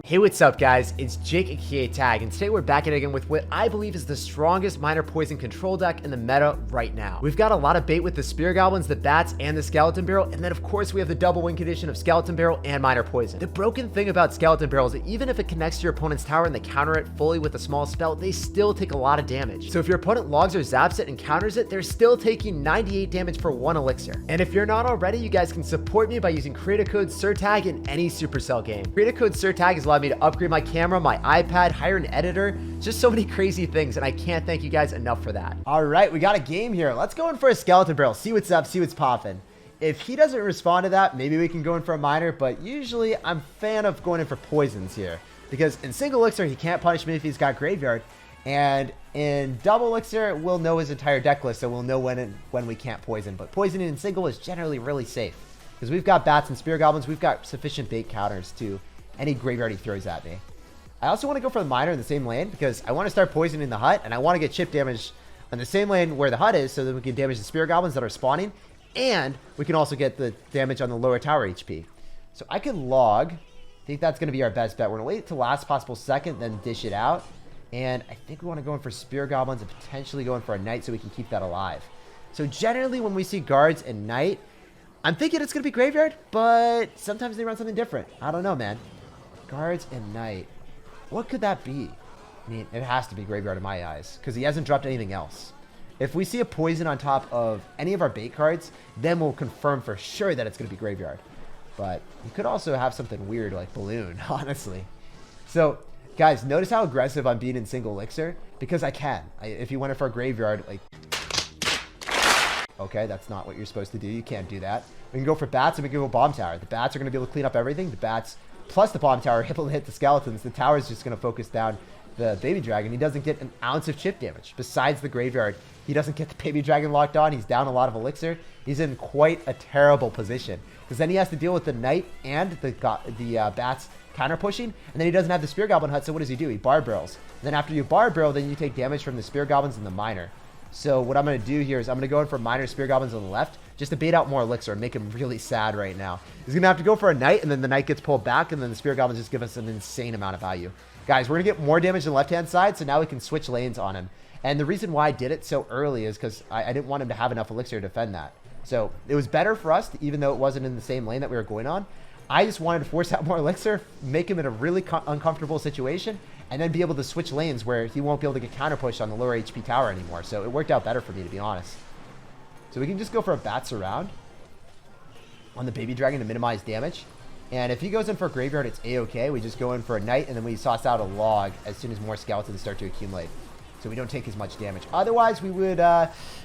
Hey, what's up guys, it's Jake aka Tag, and today we're back at it again with what I believe is the strongest minor poison control deck in the meta right now. We've got a lot of bait with the spear goblins, the bats, and the skeleton barrel, and then of course we have the double win condition of skeleton barrel and minor poison. The broken thing about skeleton barrel is that even if it connects to your opponent's tower and they counter it fully with a small spell, they still take a lot of damage. So if your opponent logs or zaps it and counters it, they're still taking 98 damage for one elixir. And if you're not already, you guys can support me by using creator code SirTag in any Supercell game. Creator code SirTag has allowed me to upgrade my camera, my iPad, hire an editor, just so many crazy things, and I can't thank you guys enough for that. All right, we got a game here. Let's go in for a skeleton barrel, see what's up, see what's popping. If he doesn't respond to that, maybe we can go in for a minor, but usually I'm a fan of going in for poisons here, because in single elixir, he can't punish me if he's got graveyard, and in double elixir, we'll know his entire deck list, so we'll know when we can't poison, but poisoning in single is generally really safe, because we've got bats and spear goblins, we've got sufficient bait counters to any graveyard he throws at me. I also want to go for the minor in the same lane because I want to start poisoning the hut, and I want to get chip damage on the same lane where the hut is so that we can damage the spear goblins that are spawning, and we can also get the damage on the lower tower HP. So I can log. I think that's going to be our best bet. We're going to wait till last possible second, then dish it out. And I think we want to go in for spear goblins and potentially go in for a knight so we can keep that alive. So generally when we see guards and knight, I'm thinking it's going to be graveyard, but sometimes they run something different. I don't know, man. Guards and knight. What could that be? I mean, it has to be graveyard in my eyes because he hasn't dropped anything else. If we see a poison on top of any of our bait cards, then we'll confirm for sure that it's going to be graveyard. But you could also have something weird like balloon, honestly. So, guys, notice how aggressive I'm being in single elixir because I can. If you went in for a graveyard, like... Okay, that's not what you're supposed to do. You can't do that. We can go for bats and we can go bomb tower. The bats are going to be able to clean up everything. The bats... plus the bomb tower are able to hit the skeletons. The tower is just going to focus down the baby dragon. He doesn't get an ounce of chip damage. Besides the graveyard, he doesn't get the baby dragon locked on. He's down a lot of elixir. He's in quite a terrible position because then he has to deal with the knight and the bats counter pushing, and then he doesn't have the spear goblin hut. So what does he do? He bar barrels. And then after you bar barrel, then you take damage from the spear goblins and the minor. So what I'm going to do here is I'm going to go in for minor spear goblins on the left just to bait out more elixir and make him really sad right now. He's going to have to go for a knight, and then the knight gets pulled back, and then the spear goblins just give us an insane amount of value. Guys, we're going to get more damage on the left-hand side, so now we can switch lanes on him. And the reason why I did it so early is because I didn't want him to have enough elixir to defend that. So it was better for us, even though it wasn't in the same lane that we were going on. I just wanted to force out more elixir, make him in a really uncomfortable situation, and then be able to switch lanes where he won't be able to get counter pushed on the lower HP tower anymore. So it worked out better for me, to be honest. So we can just go for a bat surround on the baby dragon to minimize damage. And if he goes in for a graveyard, it's a-okay. We just go in for a knight, and then we sauce out a log as soon as more skeletons start to accumulate, so we don't take as much damage. Otherwise, we would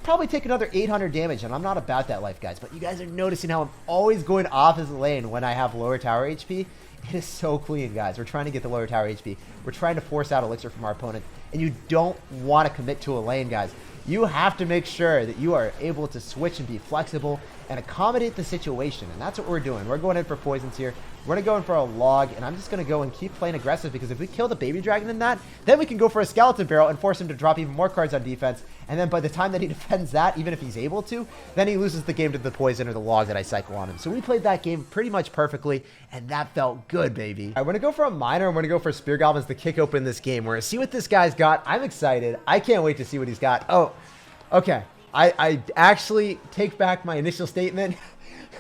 probably take another 800 damage, and I'm not about that life, guys. But you guys are noticing how I'm always going opposite lane when I have lower tower HP. It is so clean, guys. We're trying to get the lower tower HP. We're trying to force out elixir from our opponent, and you don't want to commit to a lane, guys. You have to make sure that you are able to switch and be flexible and accommodate the situation, and that's what we're doing. We're going in for poisons here. We're going to go in for a log, and I'm just going to go and keep playing aggressive because if we kill the baby dragon in that, then we can go for a skeleton barrel and force him to drop even more cards on defense, and then by the time that he defends that, even if he's able to, then he loses the game to the poison or the log that I cycle on him. So we played that game pretty much perfectly, and that felt good, baby. I'm going to go for a minor. I'm going to go for spear goblins to kick open this game. We're going to see what this guy's got. I'm excited. I can't wait to see what he's got. Oh, okay. I actually take back my initial statement.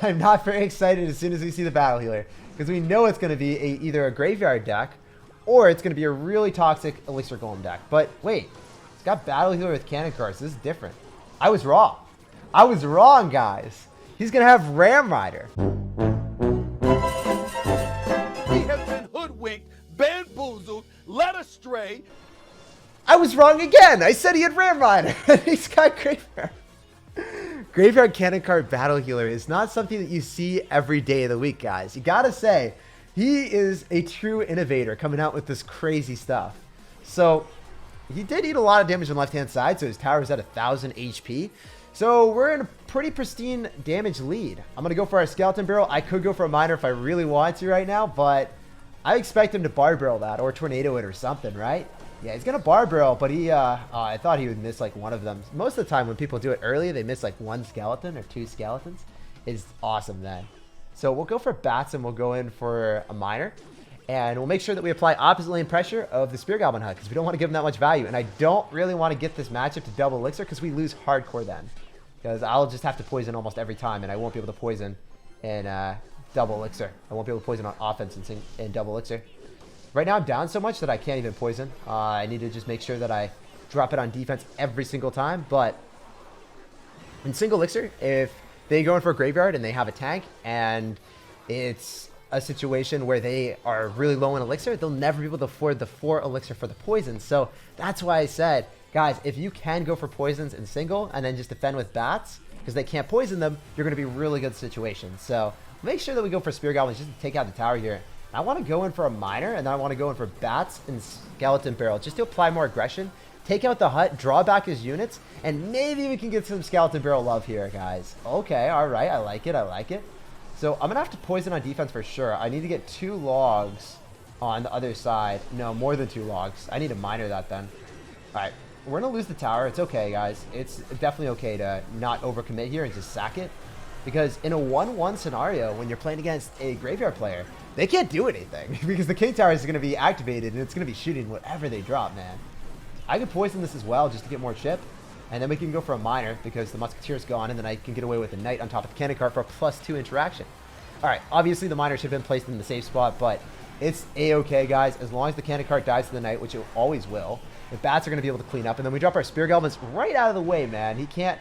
I'm not very excited as soon as we see the battle healer because we know it's going to be either a graveyard deck or it's going to be a really toxic elixir golem deck. But wait, it's got battle healer with cannon cards. This is different. I was wrong. I was wrong, guys. He's going to have Ram Rider. We have been hoodwinked, bamboozled, led astray. I was wrong again. I said he had Ram Rider. He's got Graveyard. Graveyard Cannon Card Battle Healer is not something that you see every day of the week, guys. You gotta say, he is a true innovator coming out with this crazy stuff. So, he did eat a lot of damage on the left-hand side, so his tower is at 1,000 HP. So, we're in a pretty pristine damage lead. I'm gonna go for our Skeleton Barrel. I could go for a Minor if I really want to right now, but I expect him to bar barrel that or tornado it or something, right? Yeah, he's going to bar barrel, but he, I thought he would miss like one of them. Most of the time when people do it early, they miss like one skeleton or two skeletons. It's awesome then. So we'll go for bats and we'll go in for a minor. And we'll make sure that we apply opposite lane pressure of the Spear Goblin Hut because we don't want to give him that much value. And I don't really want to get this matchup to double elixir because we lose hardcore then. Because I'll just have to poison almost every time and I won't be able to poison in double elixir. I won't be able to poison on offense in double elixir. Right now I'm down so much that I can't even poison. I need to just make sure that I drop it on defense every single time. But in single elixir, if they go in for a graveyard and they have a tank and it's a situation where they are really low in elixir, they'll never be able to afford the 4 elixir for the poison. So that's why I said, guys, if you can go for poisons in single and then just defend with bats because they can't poison them, you're going to be really good situations. So make sure that we go for Spear Goblins just to take out the tower here. I want to go in for a miner and then I want to go in for bats and skeleton barrel just to apply more aggression, take out the hut, draw back his units, and maybe we can get some skeleton barrel love here, guys. Okay, all right, I like it, I like it. So I'm going to have to poison on defense for sure. I need to get 2 logs on the other side. No, more than 2 logs. I need to miner that then. All right, we're going to lose the tower. It's okay, guys. It's definitely okay to not overcommit here and just sack it. Because in a 1-1 scenario, when you're playing against a graveyard player, they can't do anything. Because the king tower is going to be activated and it's going to be shooting whatever they drop, man. I could poison this as well just to get more chip. And then we can go for a miner because the musketeer's gone and then I can get away with a knight on top of the cannon cart for a +2 interaction. Alright, obviously the miner should have been placed in the safe spot, but it's a-okay, guys. As long as the cannon cart dies to the knight, which it always will, the bats are going to be able to clean up. And then we drop our Spear Goblins right out of the way, man. He can't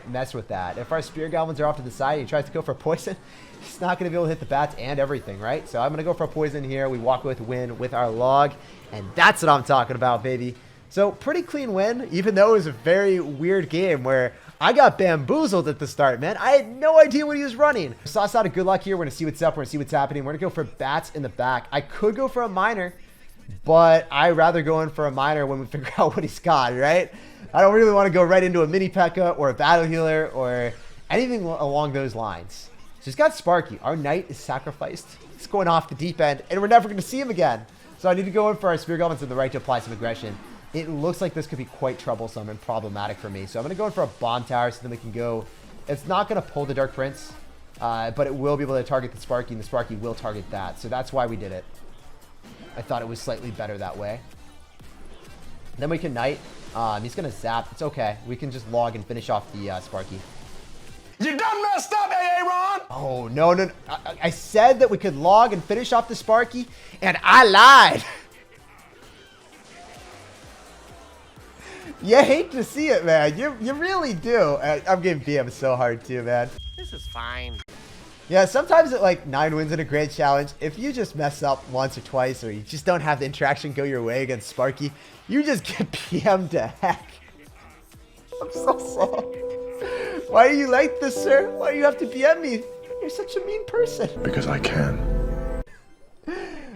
mess with that. If our Spear Goblins are off to the side and he tries to go for poison, he's not going to be able to hit the bats and everything, right? So I'm going to go for a poison here. We walk with win with our log, and that's what I'm talking about, baby. So pretty clean win, even though it was a very weird game where I got bamboozled at the start, man. I had no idea what he was running. Sauce out of good luck here. We're going to see what's up. We're going to see what's happening. We're going to go for bats in the back. I could go for a miner, but I'd rather go in for a miner when we figure out what he's got, right? I don't really want to go right into a mini P.E.K.K.A. or a battle healer or anything along those lines. So he's got Sparky. Our knight is sacrificed. It's going off the deep end, and we're never going to see him again. So I need to go in for our Spear Goblins to the right to apply some aggression. It looks like this could be quite troublesome and problematic for me. So I'm going to go in for a bomb tower so then we can go. It's not going to pull the Dark Prince, but it will be able to target the Sparky, and the Sparky will target that. So that's why we did it. I thought it was slightly better that way. Then we can knight. He's going to zap. It's okay. We can just log and finish off the Sparky. You done messed up, Aaron! Oh, no. I said that we could log and finish off the Sparky, and I lied. You hate to see it, man. You really do. I'm getting BM so hard too, man. This is fine. Yeah, sometimes at like 9 wins in a grand challenge, if you just mess up once or twice or you just don't have the interaction go your way against Sparky, you just get PM'd to heck. I'm so sorry. Why are you like this, sir? Why do you have to PM me? You're such a mean person. Because I can.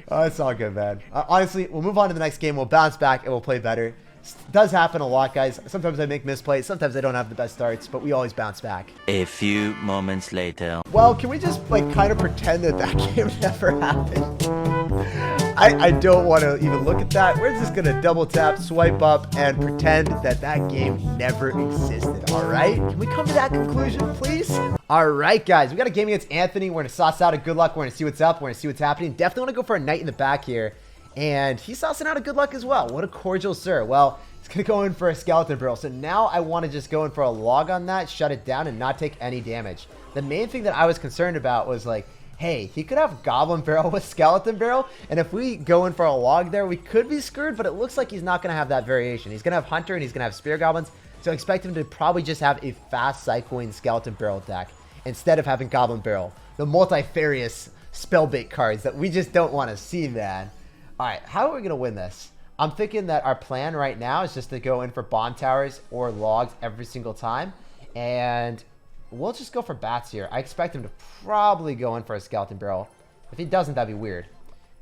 Oh, it's all good, man. Honestly, we'll move on to the next game. We'll bounce back and we'll play better. It does happen a lot, guys. Sometimes I make misplays. Sometimes I don't have the best starts, but we always bounce back. A few moments later. Well, can we just like kind of pretend that that game never happened? I don't want to even look at that. We're just going to double tap, swipe up, and pretend that that game never existed, all right? Can we come to that conclusion, please? All right, guys. We got a game against Anthony. We're going to sauce out a good luck. We're going to see what's up. We're going to see what's happening. Definitely want to go for a knight in the back here. And he's saucing out a good luck as well. What a cordial sir. Well, it's going to go in for a skeleton barrel. So now I want to just go in for a log on that, shut it down, and not take any damage. The main thing that I was concerned about was like, hey, he could have goblin barrel with skeleton barrel. And if we go in for a log there, we could be screwed. But it looks like he's not going to have that variation. He's going to have hunter and he's going to have spear goblins. So I expect him to probably just have a fast cycling skeleton barrel deck instead of having goblin barrel. The multifarious spellbait cards that we just don't want to see, man. All right, how are we going to win this? I'm thinking that our plan right now is just to go in for bomb towers or logs every single time. And we'll just go for bats here. I expect him to probably go in for a skeleton barrel. If he doesn't, that'd be weird.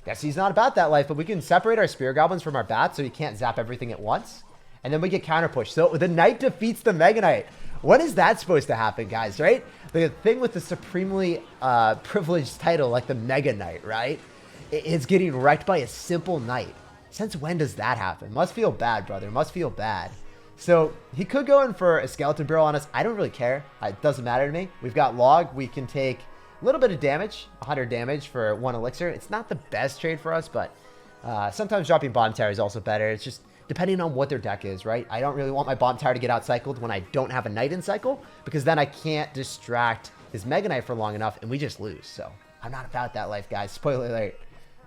Guess he's not about that life, but we can separate our spear goblins from our bats so he can't zap everything at once. And then we get counter push. So the knight defeats the Mega Knight. When is that supposed to happen, guys, right? The thing with the supremely privileged title like the Mega Knight, right? It's getting wrecked by a simple knight. Since when does that happen? Must feel bad, brother. Must feel bad. So he could go in for a skeleton barrel on us. I don't really care. It doesn't matter to me. We've got log. We can take A little bit of damage, 100 damage for 1 elixir. It's not the best trade for us, but sometimes dropping bomb tower is also better. It's just depending on what their deck is, right? I don't really want my bomb tower to get outcycled when I don't have a knight in cycle, because then I can't distract his Mega Knight for long enough and we just lose. So I'm not about that life, guys. Spoiler alert.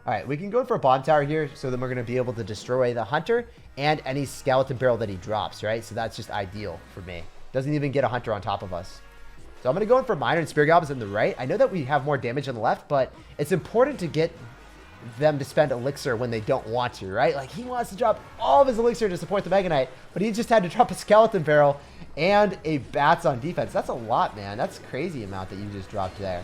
All right, we can go for a bomb tower here, so then we're going to be able to destroy the hunter and any skeleton barrel that he drops, right? So that's just ideal for me. Doesn't even get a hunter on top of us. So I'm going to go in for miner and spear goblins on the right. I know that we have more damage on the left, but it's important to get them to spend elixir when they don't want to, right? Like, he wants to drop all of his elixir to support the Mega Knight, but he just had to drop a skeleton barrel and a bats on defense. That's a lot, man. That's a crazy amount that you just dropped there.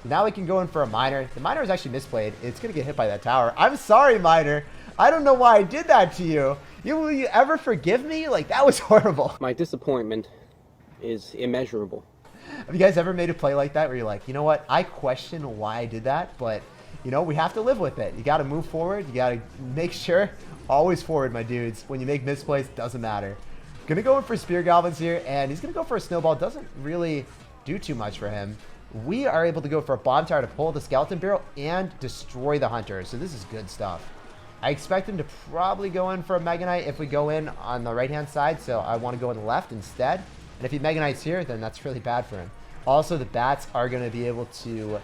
Now we can go in for a miner. The miner is actually misplayed. It's going to get hit by that tower. I'm sorry, miner. I don't know why I did that to you. Will you ever forgive me? Like, that was horrible. My disappointment is immeasurable. Have you guys ever made a play like that where you're like, you know what? I question why I did that, but, you know, we have to live with it. You got to move forward. You got to make sure. Always forward, my dudes. When you make misplays, it doesn't matter. Going to go in for spear goblins here, and he's going to go for a snowball. Doesn't really do too much for him. We are able to go for a bomb tower to pull the skeleton barrel and destroy the hunter. So this is good stuff. I expect him to probably go in for a Mega Knight if we go in on the right-hand side. So I want to go on the left instead. And if he Mega Knights here, then that's really bad for him. Also, the bats are going to be able to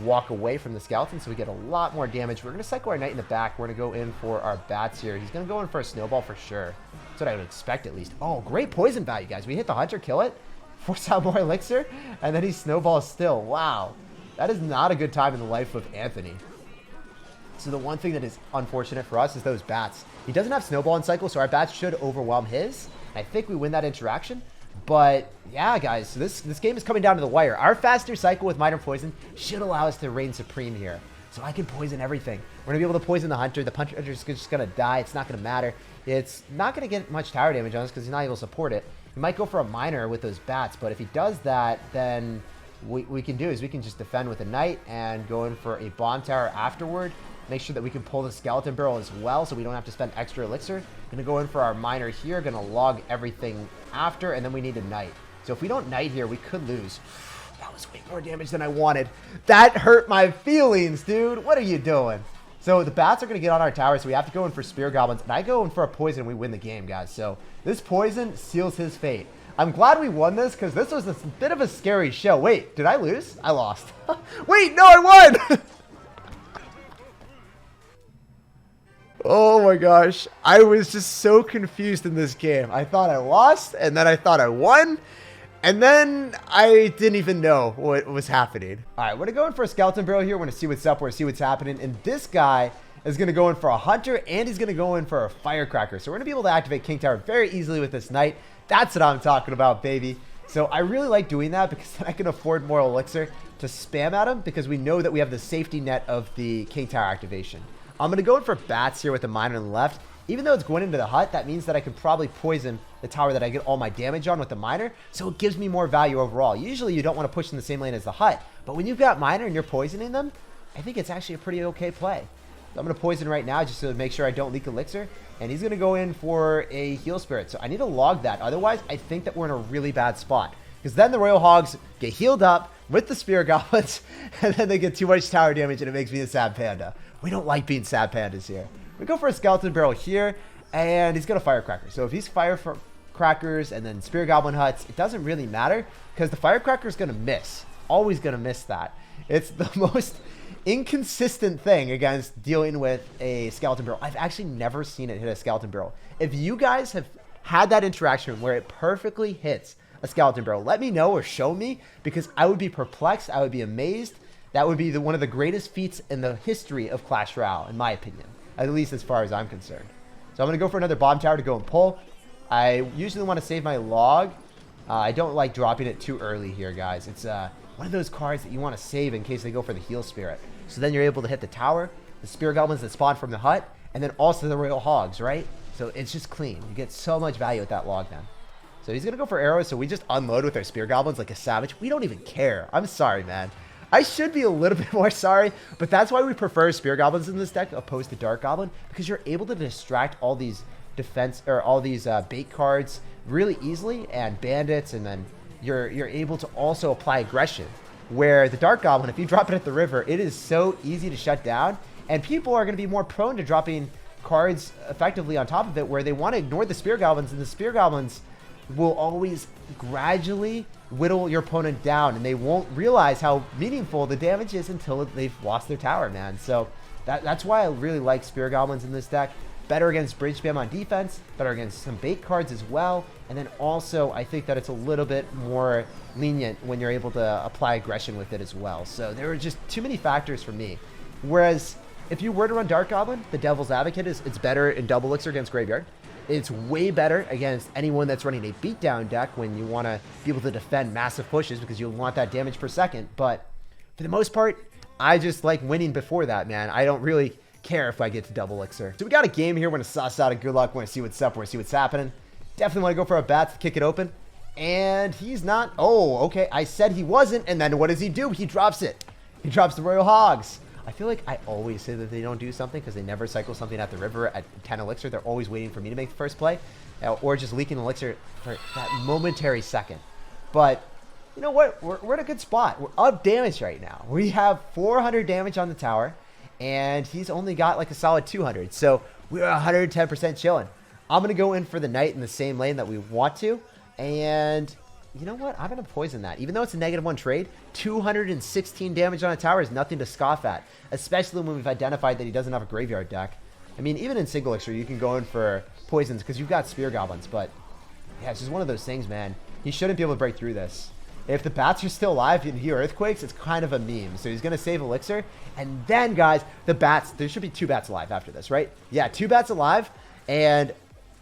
walk away from the skeleton, so we get a lot more damage. We're going to cycle our knight in the back. We're going to go in for our bats here. He's going to go in for a snowball for sure. That's what I would expect at least. Oh, great poison value, guys. We hit the hunter, kill it. Force out more elixir, and then he snowballs still. Wow. That is not a good time in the life of Anthony. So the one thing that is unfortunate for us is those bats. He doesn't have snowball in cycle, so our bats should overwhelm his. I think we win that interaction. But yeah, guys, so this game is coming down to the wire. Our faster cycle with minor poison should allow us to reign supreme here. So I can poison everything. We're going to be able to poison the hunter. The hunter is just going to die. It's not going to matter. It's not going to get much tower damage on us because he's not able to support it. He might go for a miner with those bats, but if he does that, then we can do is we can just defend with a knight and go in for a bomb tower afterward. Make sure that we can pull the skeleton barrel as well so we don't have to spend extra elixir. Going to go in for our miner here. Going to log everything after, and then we need a knight. So if we don't knight here, we could lose. That was way more damage than I wanted. That hurt my feelings, dude. What are you doing? So the bats are going to get on our tower, so we have to go in for spear goblins. And I go in for a poison and we win the game, guys. So this poison seals his fate. I'm glad we won this because this was a bit of a scary show. Wait, did I lose? I lost. Wait, no, I won! Oh my gosh. I was just so confused in this game. I thought I lost, and then I thought I won. And then I didn't even know what was happening. All right, we're going to go in for a skeleton barrel here. We're going to see what's up. We're going to see what's happening. And this guy is going to go in for a hunter, and he's going to go in for a firecracker. So we're going to be able to activate King Tower very easily with this knight. That's what I'm talking about, baby. So I really like doing that because then I can afford more elixir to spam at him because we know that we have the safety net of the King Tower activation. I'm going to go in for bats here with the miner on the left. Even though it's going into the hut, that means that I can probably poison the tower that I get all my damage on with the miner, so it gives me more value overall. Usually you don't want to push in the same lane as the hut, but when you've got miner and you're poisoning them, I think it's actually a pretty okay play. So I'm going to poison right now just to make sure I don't leak elixir, and he's going to go in for a heal spirit. So I need to log that, otherwise I think that we're in a really bad spot. Because then the Royal Hogs get healed up with the Spear Goblins, and then they get too much tower damage, and it makes me a sad panda. We don't like being sad pandas here. We go for a Skeleton Barrel here, and he's going to Firecracker. So if he's Firecrackers and then Spear Goblin Huts, it doesn't really matter, because the Firecracker is going to miss. Always going to miss that. It's the most inconsistent thing against dealing with a Skeleton Barrel. I've actually never seen it hit a Skeleton Barrel. If you guys have had that interaction where it perfectly hits a Skeleton Barrel, let me know or show me, because I would be perplexed. I would be amazed. That would be one of the greatest feats in the history of Clash Royale, in my opinion, at least as far as I'm concerned. So I'm going to go for another bomb tower to go and pull. I usually want to save my log. I don't like dropping it too early here, guys. It's one of those cards that you want to save in case they go for the heal spirit. So then you're able to hit the tower, the Spear Goblins that spawn from the hut, and then also the Royal Hogs, right? So it's just clean. You get so much value with that log then. So he's going to go for arrows, so we just unload with our Spear Goblins like a savage. We don't even care. I'm sorry, man. I should be a little bit more sorry, but that's why we prefer Spear Goblins in this deck opposed to Dark Goblin, because you're able to distract all these defense or all these bait cards really easily, and bandits, and then you're able to also apply aggression. where the Dark Goblin, if you drop it at the river, it is so easy to shut down, and people are going to be more prone to dropping cards effectively on top of it, where they want to ignore the Spear Goblins, and the Spear Goblins will always gradually whittle your opponent down, and they won't realize how meaningful the damage is until they've lost their tower, man. So that's why I really like Spear Goblins in this deck. Better against bridge spam on defense, better against some bait cards as well, and then also I think that it's a little bit more lenient when you're able to apply aggression with it as well. So there are just too many factors for me. Whereas if you were to run Dark Goblin, the Devil's Advocate it's better in double elixir against Graveyard. It's way better against anyone that's running a beatdown deck when you want to be able to defend massive pushes because you want that damage per second. But for the most part, I just like winning before that, man. I don't really care if I get to double elixir. So we got a game here. We're going to suss out a good luck. We're going to see what's up. We're going to see what's happening. Definitely want to go for a bat to kick it open. And he's not. Oh, okay. I said he wasn't. And then what does he do? He drops it. He drops the Royal Hogs. I feel like I always say that they don't do something because they never cycle something at the river at 10 elixir. They're always waiting for me to make the first play or just leaking elixir for that momentary second. But you know what? We're in a good spot. We're up damage right now. We have 400 damage on the tower, and he's only got like a solid 200. So we're 110% chilling. I'm going to go in for the Knight in the same lane that we want to. And you know what? I'm going to poison that. Even though it's a -1 trade, 216 damage on a tower is nothing to scoff at. Especially when we've identified that he doesn't have a graveyard deck. I mean, even in single elixir, you can go in for poisons because you've got Spear Goblins. But yeah, it's just one of those things, man. He shouldn't be able to break through this. If the bats are still alive and hear earthquakes, it's kind of a meme. So he's going to save elixir. And then, guys, the bats, there should be 2 bats alive after this, right? Yeah, 2 bats alive. And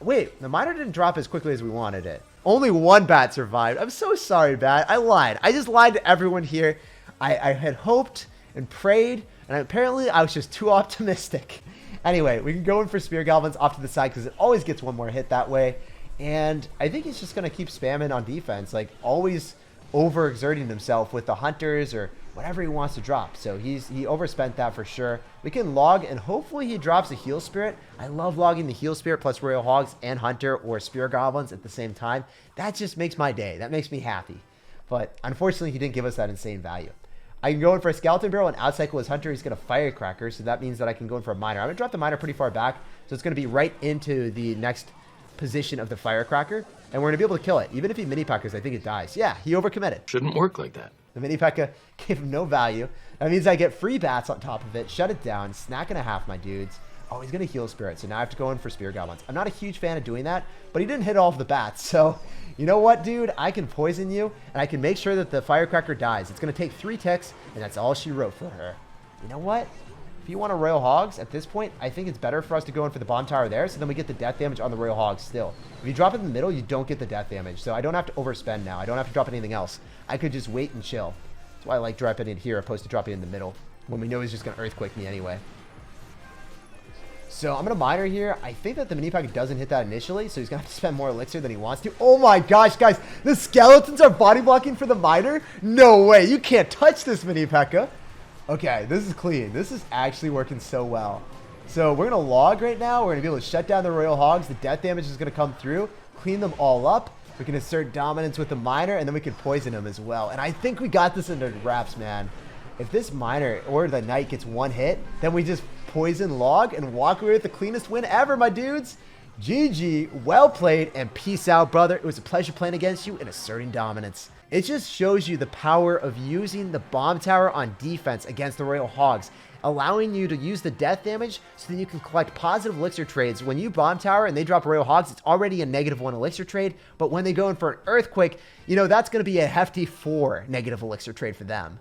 wait, the miner didn't drop as quickly as we wanted it. Only 1 bat survived. I'm so sorry, bat. I lied. I just lied to everyone here. I had hoped and prayed, and apparently I was just too optimistic. Anyway, we can go in for Spear Goblins off to the side because it always gets 1 more hit that way. And I think he's just going to keep spamming on defense, like always overexerting himself with the hunters or whatever he wants to drop. So he overspent that for sure. We can log, and hopefully he drops a Heal Spirit. I love logging the Heal Spirit plus Royal Hogs and Hunter or Spear Goblins at the same time. That just makes my day. That makes me happy. But unfortunately, he didn't give us that insane value. I can go in for a Skeleton Barrel and outcycle his Hunter. He's going to Firecracker, so that means that I can go in for a Miner. I'm going to drop the Miner pretty far back, so it's going to be right into the next position of the Firecracker, and we're going to be able to kill it. Even if he mini-peckers, I think it dies. Yeah, he overcommitted. Shouldn't work like that. The mini-pekka gave him no value. That means I get free bats on top of it. Shut it down. Snack and a half, my dudes. Oh, he's going to Heal Spirit, so now I have to go in for Spear Goblins. I'm not a huge fan of doing that, but he didn't hit all of the bats, so you know what, dude? I can poison you, and I can make sure that the Firecracker dies. It's going to take 3 ticks, and that's all she wrote for her. You know what? If you want a Royal Hogs, at this point, I think it's better for us to go in for the Bomb Tower there, so then we get the death damage on the Royal Hogs still. If you drop it in the middle, you don't get the death damage, so I don't have to overspend now. I don't have to drop anything else. I could just wait and chill. That's why I like dropping it here opposed to dropping it in the middle, when we know he's just going to Earthquake me anyway. So I'm going to Miner here. I think that the mini-pack doesn't hit that initially, so he's going to have to spend more elixir than he wants to. Oh my gosh, guys. The skeletons are body blocking for the Miner? No way. You can't touch this mini-P.E.K.K.A. Okay, this is clean. This is actually working so well. So we're going to log right now. We're going to be able to shut down the Royal Hogs. The death damage is going to come through, clean them all up. We can assert dominance with the Miner, and then we can poison him as well. And I think we got this into wraps, man. If this Miner or the Knight gets 1 hit, then we just poison log and walk away with the cleanest win ever, my dudes. GG, well played, and peace out, brother. It was a pleasure playing against you and asserting dominance. It just shows you the power of using the Bomb Tower on defense against the Royal Hogs, allowing you to use the death damage so that you can collect positive elixir trades. When you Bomb Tower and they drop Royal Hogs, it's already a -1 elixir trade, but when they go in for an Earthquake, you know, that's going to be a hefty 4 negative elixir trade for them.